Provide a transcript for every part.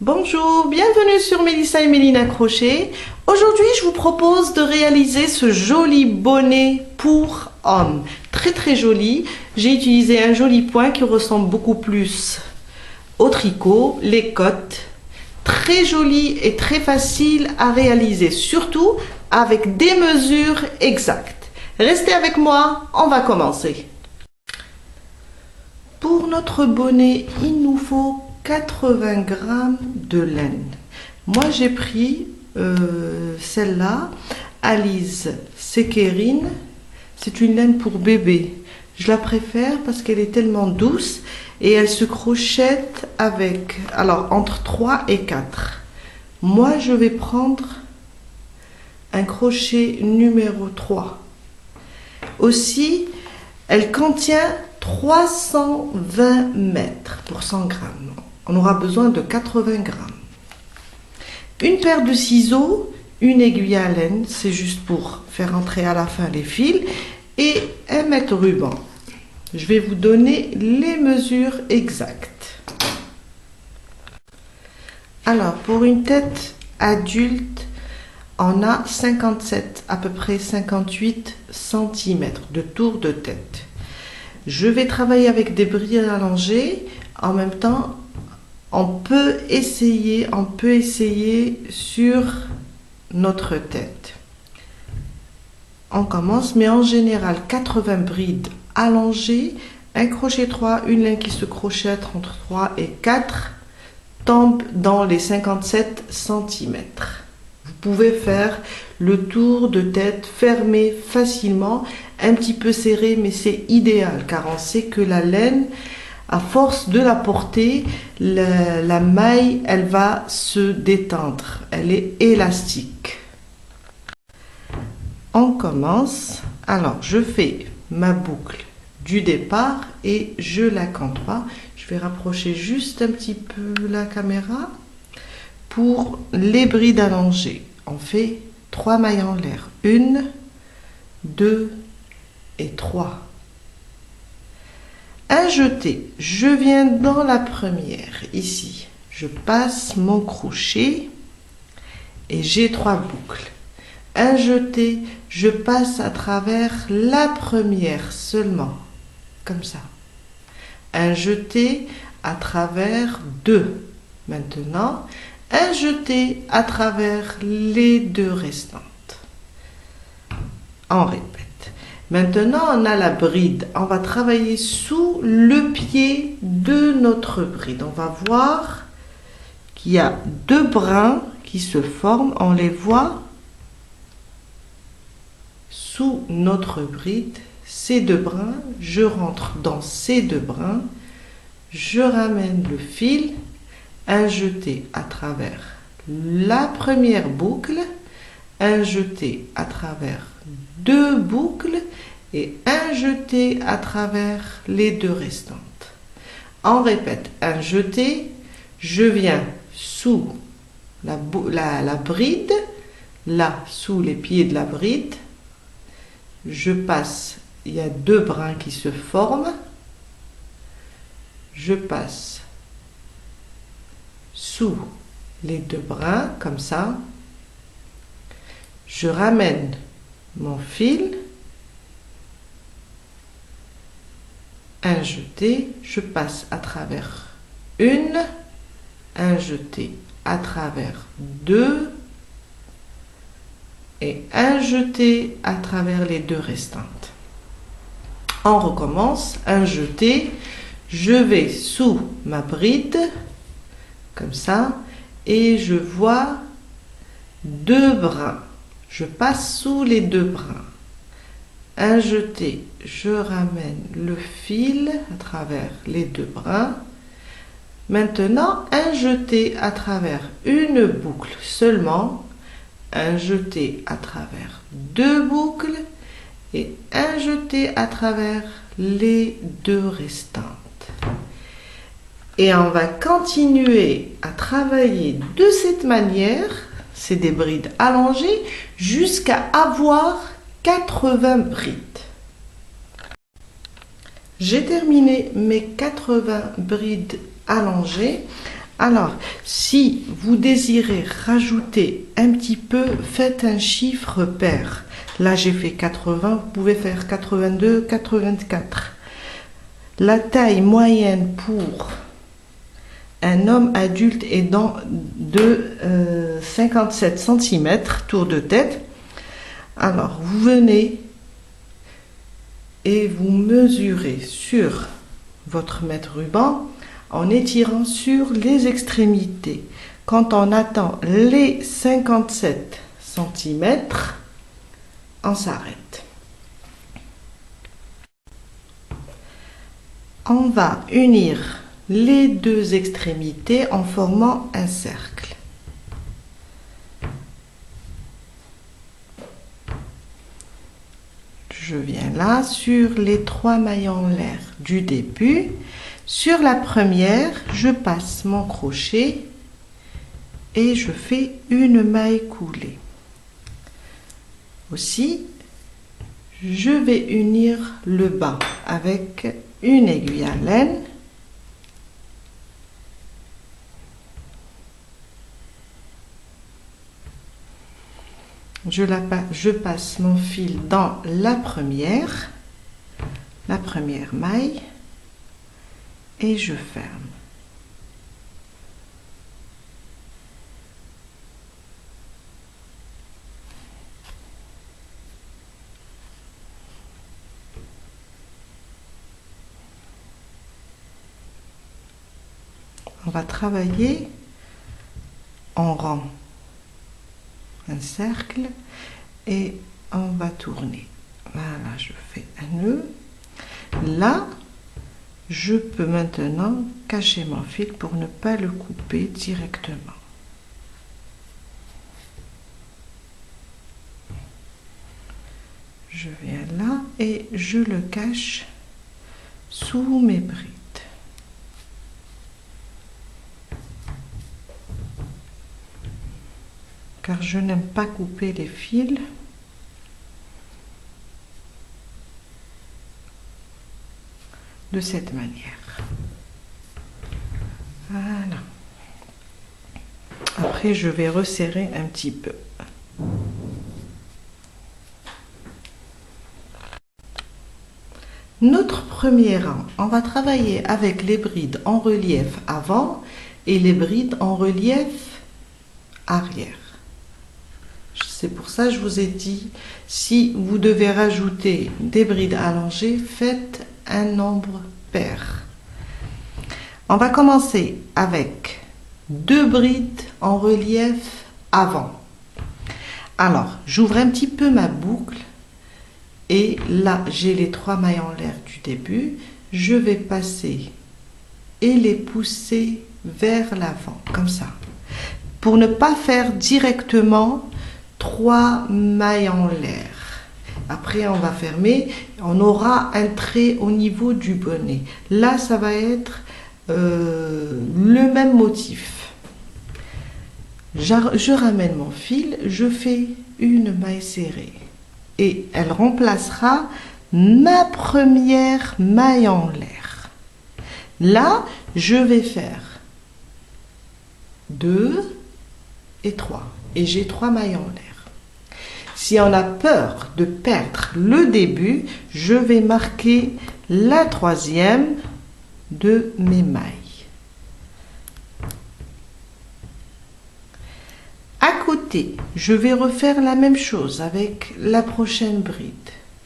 Bonjour, bienvenue sur Mélissa et Mélina Crochet. Aujourd'hui, je vous propose de réaliser ce joli bonnet pour homme. Très très joli. J'ai utilisé un joli point qui ressemble beaucoup plus au tricot, les côtes. Très joli et très facile à réaliser, surtout avec des mesures exactes. Restez avec moi, on va commencer. Pour notre bonnet, il nous faut 80 g de laine. Moi, j'ai pris celle-là, Alize Sequerine. C'est une laine pour bébé. Je la préfère parce qu'elle est tellement douce et elle se crochette avec, alors, entre 3 et 4. Moi, je vais prendre un crochet numéro 3. Aussi, elle contient 320 mètres pour 100 grammes. On aura besoin de 80 grammes. Une paire de ciseaux, une aiguille à laine, c'est juste pour faire entrer à la fin les fils, et un mètre ruban. Je vais vous donner les mesures exactes. Alors, pour une tête adulte, on a 57, à peu près 58 cm de tour de tête. Je vais travailler avec des brides allongées. En même temps, on peut essayer sur notre tête. On commence, mais en général, 80 brides allongées, un crochet 3, une laine qui se crochette entre 3 et 4, tombe dans les 57 cm. Vous pouvez faire le tour de tête fermé facilement, un petit peu serré, mais c'est idéal car on sait que la laine, à force de la porter, la maille, elle va se détendre. Elle est élastique. On commence. Alors, je fais ma boucle du départ et je la contoie. Je vais rapprocher juste un petit peu la caméra. Pour les brides allongées, on fait 3 mailles en l'air. 1, 2 et 3. Un jeté, je viens dans la première, ici. Je passe mon crochet et j'ai 3 boucles. Un jeté, je passe à travers la première seulement, comme ça. Un jeté à travers 2. Maintenant, un jeté à travers les 2 restantes. On répète. Maintenant, on a la bride. On va travailler sous le pied de notre bride. On va voir qu'il y a 2 brins qui se forment. On les voit sous notre bride. Ces 2 brins, je rentre dans ces 2 brins. Je ramène le fil. Un jeté à travers la première boucle, un jeté à travers 2 boucles et un jeté à travers les 2 restantes. On répète, un jeté, je viens sous la bride, là sous les pieds de la bride, je passe, il y a 2 brins qui se forment, je passe sous les 2 brins, comme ça, je ramène mon fil, un jeté, je passe à travers un jeté à travers 2 et un jeté à travers les 2 restantes. On recommence, un jeté, je vais sous ma bride, comme ça, et je vois 2 brins. Je passe sous les 2 brins. Un jeté, je ramène le fil à travers les 2 brins. Maintenant, un jeté à travers une boucle seulement, un jeté à travers 2 boucles et un jeté à travers les 2 restantes. Et on va continuer à travailler de cette manière, c'est des brides allongées, jusqu'à avoir 80 brides. J'ai terminé mes 80 brides allongées. Alors, si vous désirez rajouter un petit peu, faites un chiffre pair. Là, j'ai fait 80, vous pouvez faire 82, 84. La taille moyenne pour un homme adulte est de 57 cm, tour de tête. Alors, vous venez et vous mesurez sur votre mètre ruban en étirant sur les extrémités. Quand on atteint les 57 cm, on s'arrête. On va unir les deux extrémités en formant un cercle. Je viens là sur les 3 mailles en l'air du début. Sur la première, je passe mon crochet et je fais une maille coulée. Aussi, je vais unir le bas avec une aiguille à laine. Je passe mon fil dans la première maille et je ferme. On va travailler en rang, un cercle, et on va tourner. Voilà, je fais un nœud. Là, je peux maintenant cacher mon fil pour ne pas le couper directement. Je viens là et je le cache sous mes brides. Car je n'aime pas couper les fils. De cette manière. Voilà. Après, je vais resserrer un petit peu. Notre premier rang, on va travailler avec les brides en relief avant et les brides en relief arrière. C'est pour ça que je vous ai dit, si vous devez rajouter des brides allongées, faites un nombre pair. On va commencer avec 2 brides en relief avant. Alors, j'ouvre un petit peu ma boucle et là, j'ai les 3 mailles en l'air du début. Je vais passer et les pousser vers l'avant, comme ça. Pour ne pas faire directement 3 mailles en l'air. Après, on va fermer. On aura un trait au niveau du bonnet. Là, ça va être le même motif. Je ramène mon fil, je fais une maille serrée. Et elle remplacera ma première maille en l'air. Là, je vais faire 2 et 3. Et j'ai 3 mailles en l'air. Si on a peur de perdre le début, je vais marquer la 3e de mes mailles. À côté, je vais refaire la même chose avec la prochaine bride.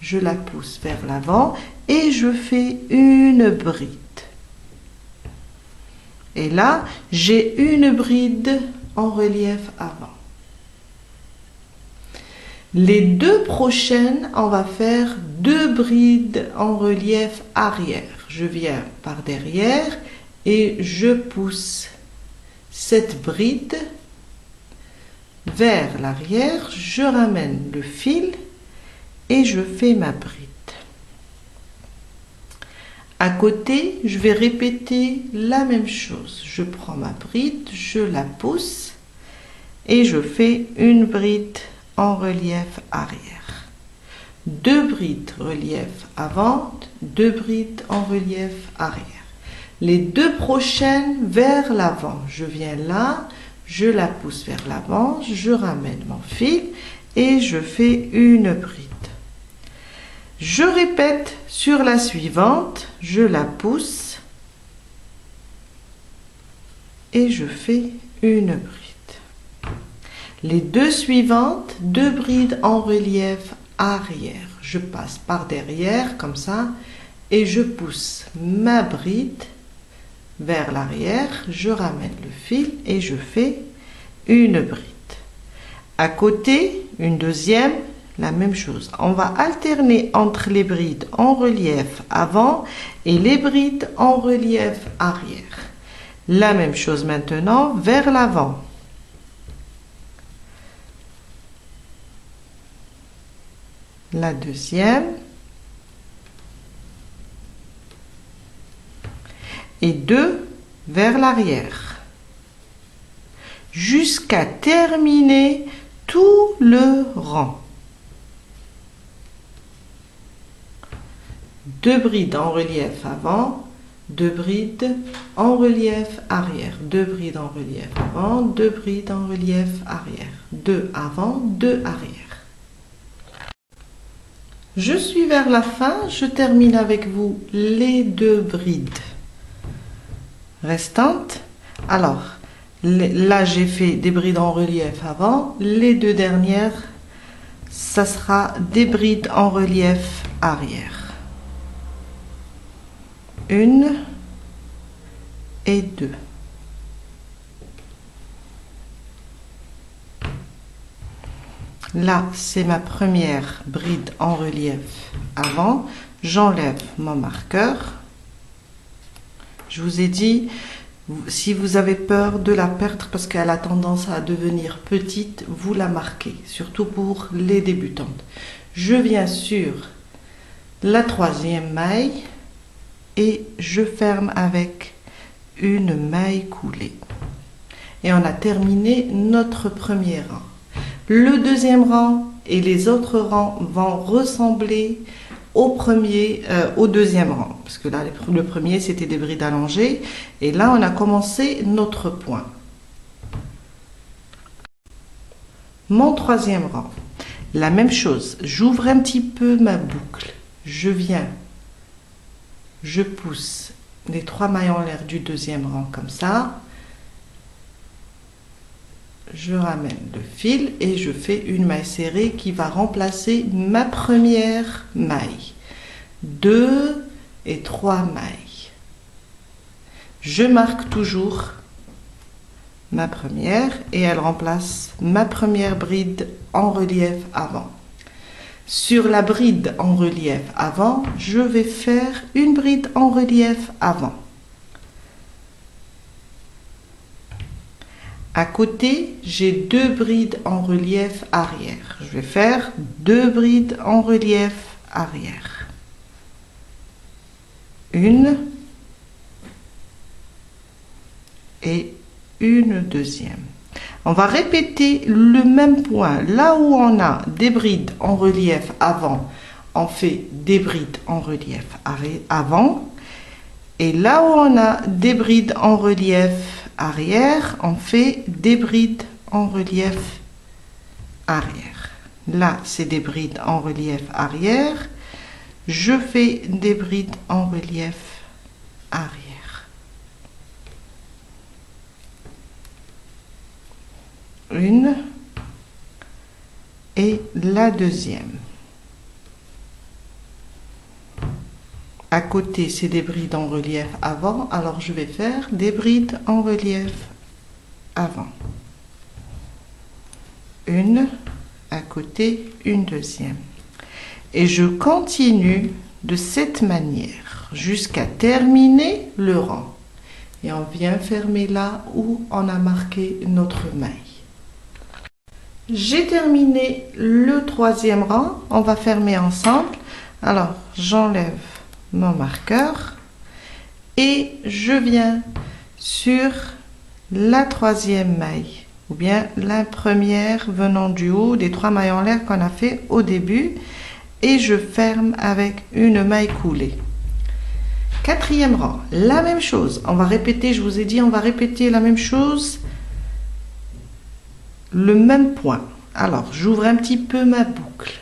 Je la pousse vers l'avant et je fais une bride. Et là, j'ai une bride en relief avant. Les 2 prochaines, on va faire 2 brides en relief arrière. Je viens par derrière et je pousse cette bride vers l'arrière. Je ramène le fil et je fais ma bride. À côté, je vais répéter la même chose. Je prends ma bride, je la pousse et je fais une bride en relief arrière. 2 brides relief avant, 2 brides en relief arrière. Les deux prochaines vers l'avant. Je viens là, je la pousse vers l'avant, je ramène mon fil et je fais une bride. Je répète sur la suivante, je la pousse et je fais une bride. Les deux suivantes, deux brides en relief arrière. Je passe par derrière comme ça et je pousse ma bride vers l'arrière, je ramène le fil et je fais une bride. À côté, une deuxième, la même chose. On va alterner entre les brides en relief avant et les brides en relief arrière. La même chose maintenant vers l'avant. La deuxième. Et deux vers l'arrière. Jusqu'à terminer tout le rang. Deux brides en relief avant, deux brides en relief arrière, deux brides en relief avant, deux brides en relief arrière, deux avant, deux arrière. Je suis vers la fin, je termine avec vous les deux brides restantes. Alors, là j'ai fait des brides en relief avant, les deux dernières, ça sera des brides en relief arrière. Une et deux. Là, c'est ma première bride en relief avant. J'enlève mon marqueur. Je vous ai dit, si vous avez peur de la perdre parce qu'elle a tendance à devenir petite, vous la marquez, surtout pour les débutantes. Je viens sur la troisième maille et je ferme avec une maille coulée. Et on a terminé notre premier rang. Le deuxième rang et les autres rangs vont ressembler au deuxième rang. Parce que là, le premier, c'était des brides allongées. Et là, on a commencé notre point. Mon troisième rang. La même chose. J'ouvre un petit peu ma boucle. Je viens. Je pousse les trois mailles en l'air du deuxième rang comme ça. Je ramène le fil et je fais une maille serrée qui va remplacer ma première maille. 2 et 3 mailles. Je marque toujours ma première et elle remplace ma première bride en relief avant. Sur la bride en relief avant, je vais faire une bride en relief avant. À côté, j'ai deux brides en relief arrière. Je vais faire deux brides en relief arrière. Une et une deuxième. On va répéter le même point. Là où on a des brides en relief avant, on fait des brides en relief avant. Et là où on a des brides en relief arrière, on fait des brides en relief arrière. Là, c'est des brides en relief arrière. Je fais des brides en relief arrière. Une et la deuxième. À côté, c'est des brides en relief avant, alors je vais faire des brides en relief avant. Une, à côté, une deuxième. Et je continue de cette manière jusqu'à terminer le rang. Et on vient fermer là où on a marqué notre maille. J'ai terminé le troisième rang, on va fermer ensemble. Alors, j'enlève mon marqueur et je viens sur la troisième maille ou bien la première venant du haut des trois mailles en l'air qu'on a fait au début et je ferme avec une maille coulée. Quatrième rang, la même chose. On va répéter, je vous ai dit, on va répéter la même chose, le même point. Alors, j'ouvre un petit peu ma boucle.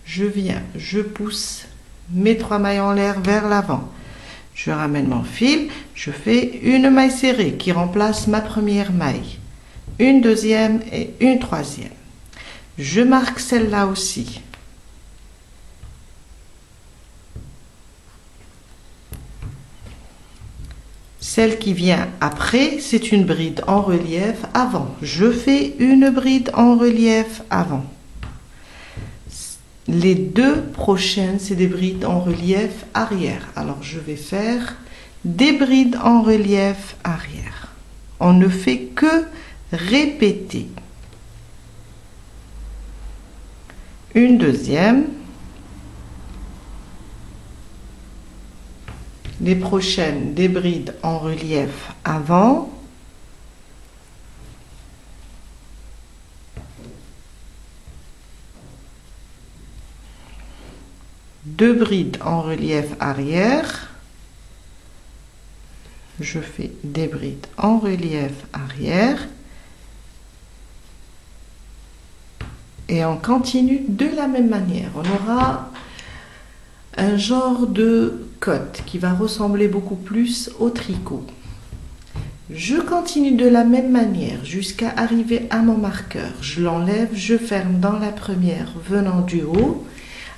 Je viens, je pousse mes 3 mailles en l'air vers l'avant. Je ramène mon fil, je fais une maille serrée qui remplace ma première maille. Une deuxième et une troisième. Je marque celle-là aussi. Celle qui vient après, c'est une bride en relief avant. Je fais une bride en relief avant. Les deux prochaines, c'est des brides en relief arrière. Alors, je vais faire des brides en relief arrière. On ne fait que répéter. Une deuxième. Les prochaines, des brides en relief avant. Deux brides en relief arrière. Je fais des brides en relief arrière. Et on continue de la même manière. On aura un genre de cotte qui va ressembler beaucoup plus au tricot. Je continue de la même manière jusqu'à arriver à mon marqueur. Je l'enlève, je ferme dans la première venant du haut.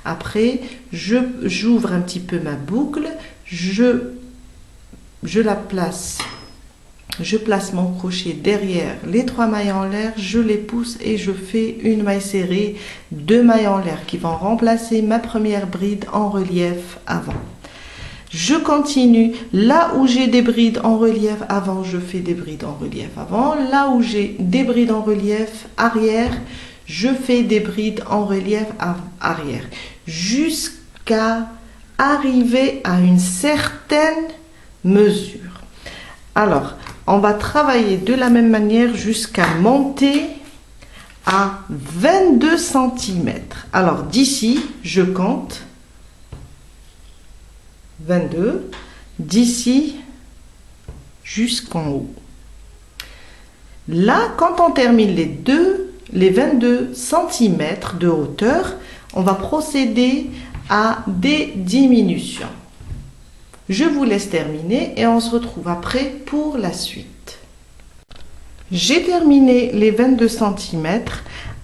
Après, j'ouvre un petit peu ma boucle, je la place. Je place mon crochet derrière les 3 mailles en l'air, je les pousse et je fais une maille serrée, 2 mailles en l'air qui vont remplacer ma première bride en relief avant. Je continue, là où j'ai des brides en relief avant, je fais des brides en relief avant. Là où j'ai des brides en relief arrière, je fais des brides en relief arrière. Jusqu'à arriver à une certaine mesure. Alors, on va travailler de la même manière jusqu'à monter à 22 cm. Alors, d'ici, je compte 22, d'ici jusqu'en haut. Là, quand on termine les 22 cm de hauteur, on va procéder à des diminutions. Je vous laisse terminer et on se retrouve après pour la suite. J'ai terminé les 22 cm.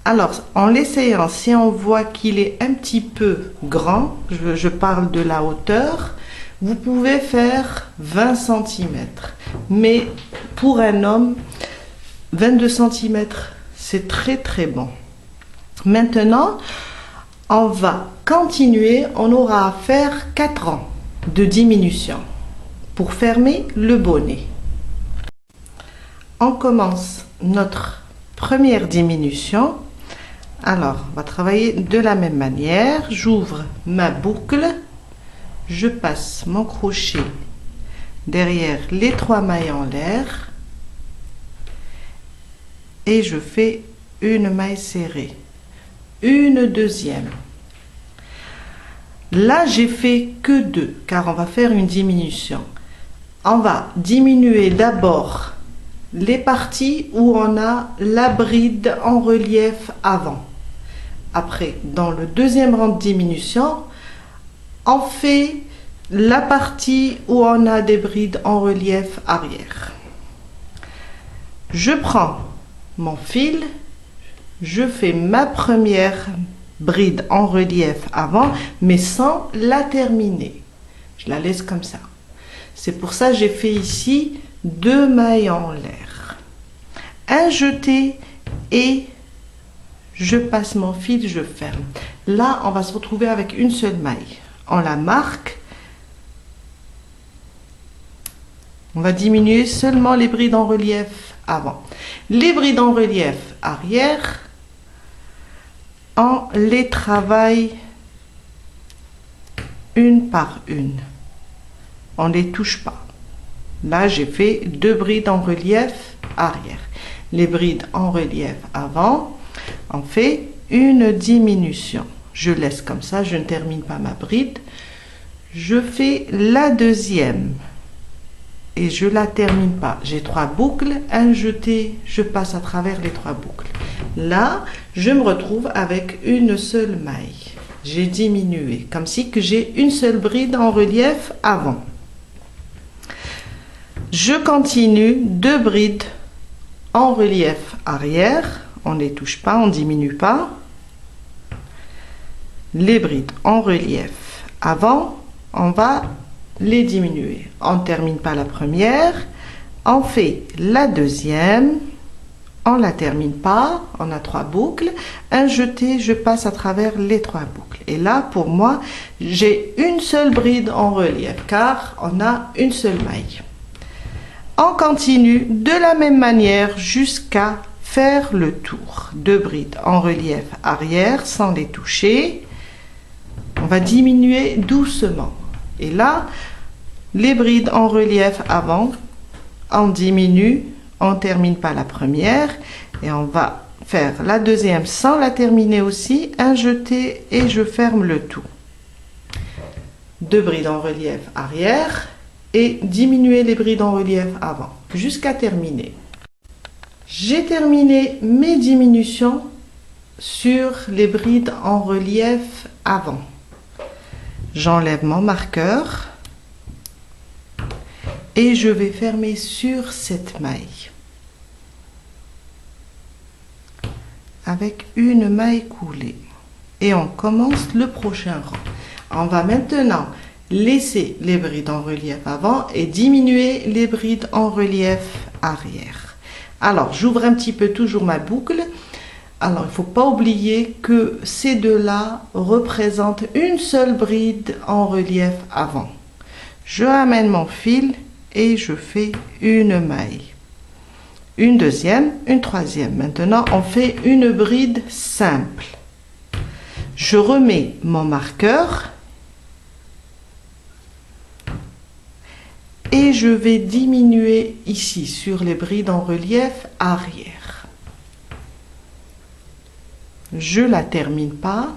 Alors, en l'essayant, si on voit qu'il est un petit peu grand, je parle de la hauteur, vous pouvez faire 20 cm. Mais pour un homme, 22 cm, c'est très très bon. Maintenant, on va continuer. On aura à faire 4 rangs de diminution pour fermer le bonnet. On commence notre première diminution. Alors, on va travailler de la même manière. J'ouvre ma boucle, je passe mon crochet derrière les 3 mailles en l'air et je fais une maille serrée, une deuxième. Là, j'ai fait que 2 car on va faire une diminution. On va diminuer d'abord les parties où on a la bride en relief avant. Après, dans le deuxième rang de diminution, on fait la partie où on a des brides en relief arrière. Je prends mon fil, je fais ma première bride en relief avant, mais sans la terminer. Je la laisse comme ça. C'est pour ça que j'ai fait ici 2 mailles en l'air. Un jeté et je passe mon fil, je ferme. Là, on va se retrouver avec une seule maille. On la marque. On va diminuer seulement les brides en relief avant. Les brides en relief arrière, on les travaille une par une. On ne les touche pas. Là, j'ai fait 2 brides en relief arrière. Les brides en relief avant, on fait une diminution. Je laisse comme ça, je ne termine pas ma bride. je fais la deuxième et je la termine pas. J'ai 3 boucles, un jeté, je passe à travers les 3 boucles. Là, je me retrouve avec une seule maille. J'ai diminué, comme si que j'ai une seule bride en relief avant. Je continue 2 brides en relief arrière. On ne les touche pas, on ne diminue pas. Les brides en relief avant, on va les diminuer. On ne termine pas la première, on fait la deuxième, on ne la termine pas, on a 3 boucles, un jeté, je passe à travers les 3 boucles. Et là, pour moi, j'ai une seule bride en relief, car on a une seule maille. On continue de la même manière jusqu'à faire le tour. 2 brides en relief arrière sans les toucher. On va diminuer doucement. Et là, les brides en relief avant, on diminue, on ne termine pas la première et on va faire la deuxième sans la terminer aussi, un jeté et je ferme le tout. 2 brides en relief arrière et diminuer les brides en relief avant jusqu'à terminer. J'ai terminé mes diminutions sur les brides en relief avant. J'enlève mon marqueur et je vais fermer sur cette maille avec une maille coulée et on commence le prochain rang. On va maintenant laisser les brides en relief avant et diminuer les brides en relief arrière. Alors j'ouvre un petit peu toujours ma boucle. Alors, il ne faut pas oublier que ces deux-là représentent une seule bride en relief avant. Je ramène mon fil et je fais une maille. Une deuxième, une troisième. Maintenant, on fait une bride simple. Je remets mon marqueur et je vais diminuer ici sur les brides en relief arrière. Je la termine pas.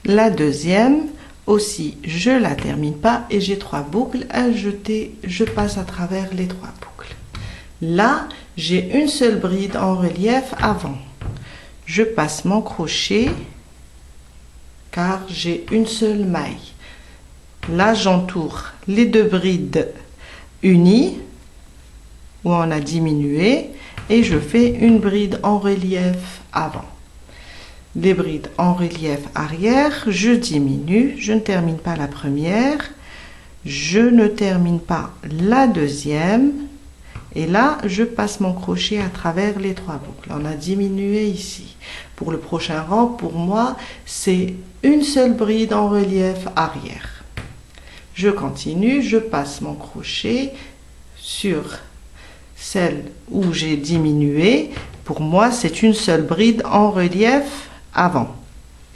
La deuxième aussi, je la termine pas et j'ai 3 boucles à jeter. Je passe à travers les 3 boucles. Là, j'ai une seule bride en relief avant. Je passe mon crochet car j'ai une seule maille. Là, j'entoure les 2 brides unies où on a diminué. Et je fais une bride en relief avant. Les brides en relief arrière, je diminue, je ne termine pas la première, je ne termine pas la deuxième, et là, je passe mon crochet à travers les 3 boucles. On a diminué ici. Pour le prochain rang, pour moi, c'est une seule bride en relief arrière. Je continue, je passe mon crochet sur celle où j'ai diminué. Pour moi, c'est une seule bride en relief avant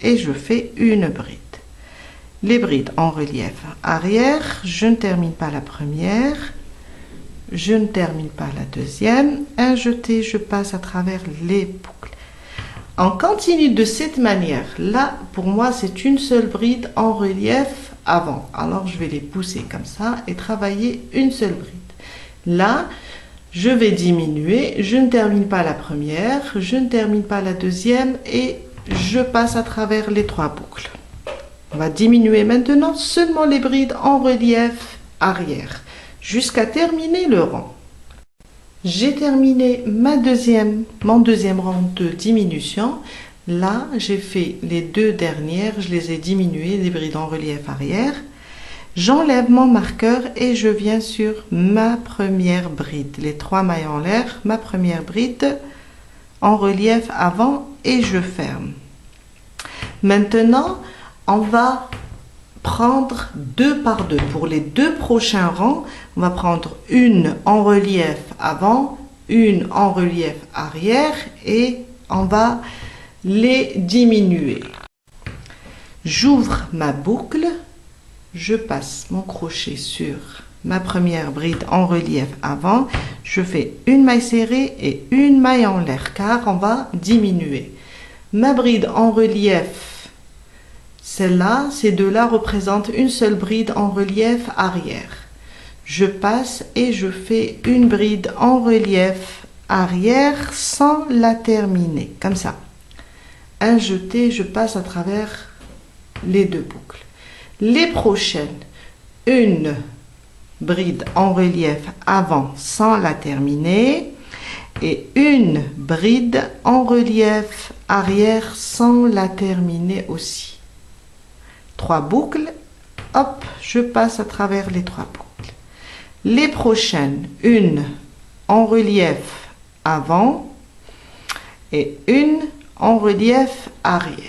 et je fais une bride. Les brides en relief arrière, je ne termine pas la première, je ne termine pas la deuxième, un jeté, je passe à travers les boucles. On continue de cette manière. Là, pour moi, c'est une seule bride en relief avant. Alors, je vais les pousser comme ça et travailler une seule bride. Là, je vais diminuer, je ne termine pas la première, je ne termine pas la deuxième et je passe à travers les 3 boucles. On va diminuer maintenant seulement les brides en relief arrière jusqu'à terminer le rang. J'ai terminé mon deuxième rang de diminution. Là, j'ai fait les 2 dernières, je les ai diminuées, les brides en relief arrière. J'enlève mon marqueur et je viens sur ma première bride, les 3 mailles en l'air, ma première bride en relief avant et je ferme. Maintenant, on va prendre 2 par 2. Pour les 2 prochains rangs, on va prendre une en relief avant, une en relief arrière et on va les diminuer. J'ouvre ma boucle. Je passe mon crochet sur ma première bride en relief avant, je fais une maille serrée et une maille en l'air car on va diminuer. Ma bride en relief Celle-là, ces deux-là représentent une seule bride en relief arrière. Je passe et je fais une bride en relief arrière sans la terminer, comme ça. Un jeté, je passe à travers les deux boucles. Les prochaines, une bride en relief avant sans la terminer et une bride en relief arrière sans la terminer aussi. 3 boucles, hop, je passe à travers les 3 boucles. Les prochaines, une en relief avant et une en relief arrière.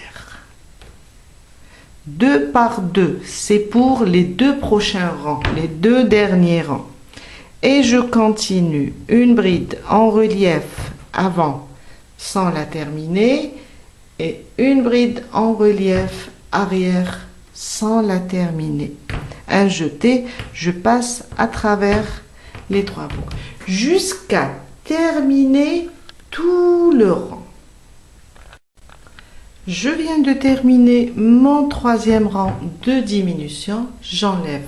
2 par 2, c'est pour les 2 prochains rangs, les 2 derniers rangs. Et je continue une bride en relief avant sans la terminer et une bride en relief arrière sans la terminer. Un jeté, je passe à travers les 3 boucles jusqu'à terminer tout le rang. Je viens de terminer mon 3e rang de diminution. J'enlève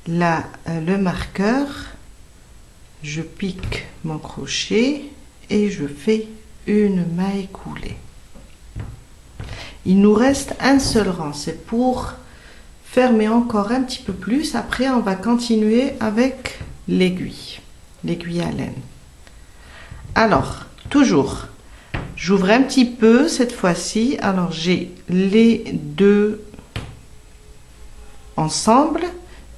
le marqueur, je pique mon crochet et je fais une maille coulée. Il nous reste un seul rang, c'est pour fermer encore un petit peu plus. Après, on va continuer avec l'aiguille à laine. Alors, toujours, j'ouvre un petit peu cette fois-ci. Alors, j'ai les deux ensemble.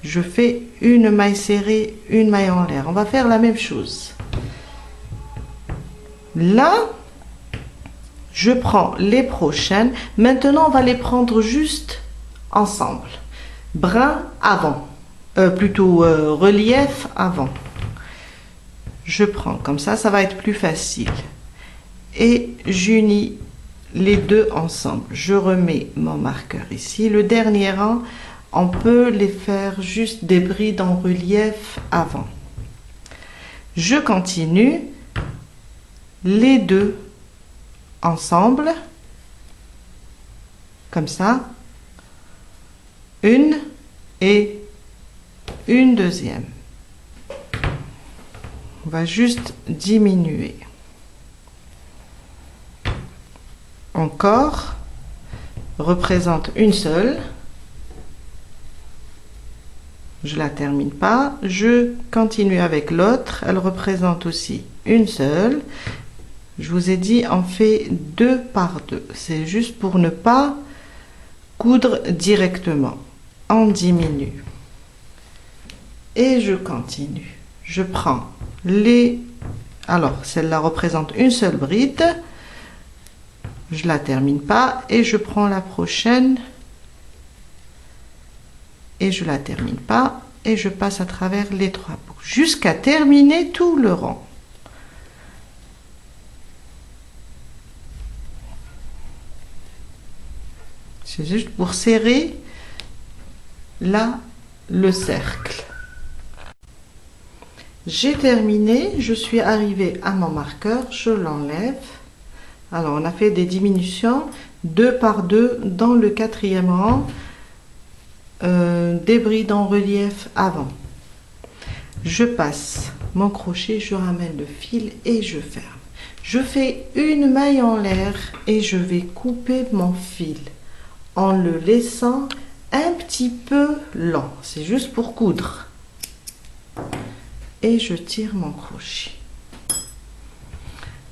Je fais une maille serrée, une maille en l'air. On va faire la même chose. Là, je prends les prochaines. Maintenant, on va les prendre juste ensemble. Brin avant, relief avant. Je prends comme ça va être plus facile. Et j'unis les deux ensemble. Je remets mon marqueur ici. Le dernier rang, on peut les faire juste des brides en relief avant. Je continue les deux ensemble, comme ça, une et une deuxième. On va juste diminuer. Encore, représente une seule. Je la termine pas, je continue avec l'autre, elle représente aussi une seule. Je vous ai dit, on fait 2 par 2. C'est juste pour ne pas coudre directement. On diminue. Et je continue. Je prends les... Alors, celle-là représente une seule bride. Je la termine pas et je prends la prochaine. Et je la termine pas. Et je passe à travers les 3 boucles. Jusqu'à terminer tout le rang. C'est juste pour serrer là le cercle. J'ai terminé, je suis arrivée à mon marqueur, je l'enlève. Alors on a fait des diminutions 2 par 2 dans le 4e rang, des brides en relief avant. Je passe mon crochet, je ramène le fil et je ferme. Je fais une maille en l'air et je vais couper mon fil en le laissant un petit peu lent. C'est juste pour coudre. Et je tire mon crochet.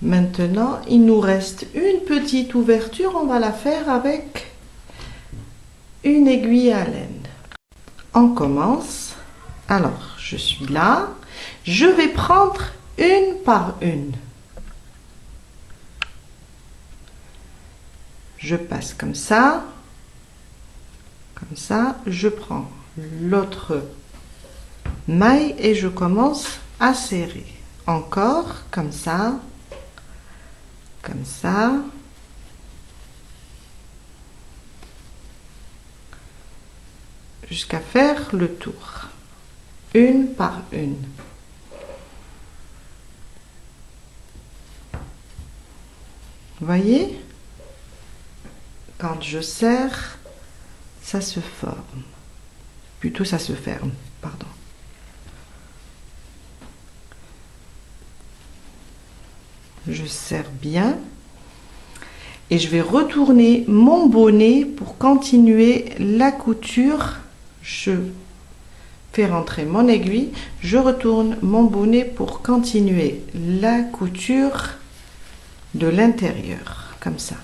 Maintenant, il nous reste une petite ouverture. On va la faire avec une aiguille à laine. On commence. Alors, je suis là. Je vais prendre une par une. Je passe comme ça. Comme ça, je prends l'autre maille et je commence à serrer. Encore, comme ça, jusqu'à faire le tour, une par une. Vous voyez? Quand je serre, ça se forme. Plutôt, ça se ferme, pardon. Je serre bien. Et je vais retourner mon bonnet pour continuer la couture. Je fais rentrer mon aiguille. Je retourne mon bonnet pour continuer la couture de l'intérieur, comme ça.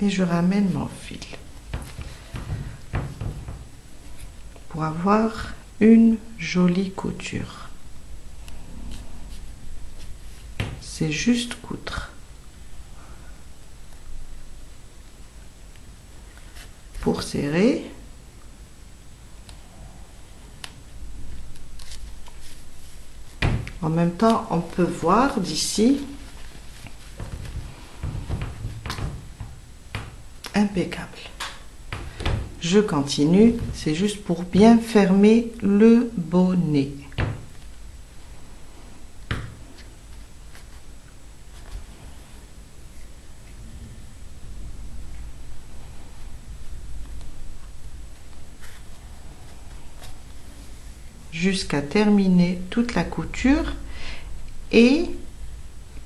Et je ramène mon fil pour avoir une jolie couture. C'est juste coudre. Pour serrer, en même temps, on peut voir d'ici. Impeccable. Je continue, c'est juste pour bien fermer le bonnet. Jusqu'à terminer toute la couture et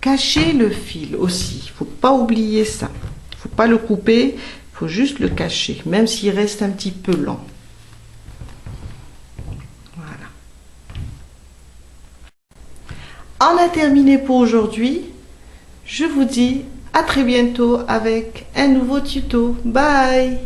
cacher le fil aussi. Il faut pas oublier ça. Il faut pas le couper, il faut juste le cacher, même s'il reste un petit peu long. Voilà. On a terminé pour aujourd'hui. Je vous dis à très bientôt avec un nouveau tuto. Bye!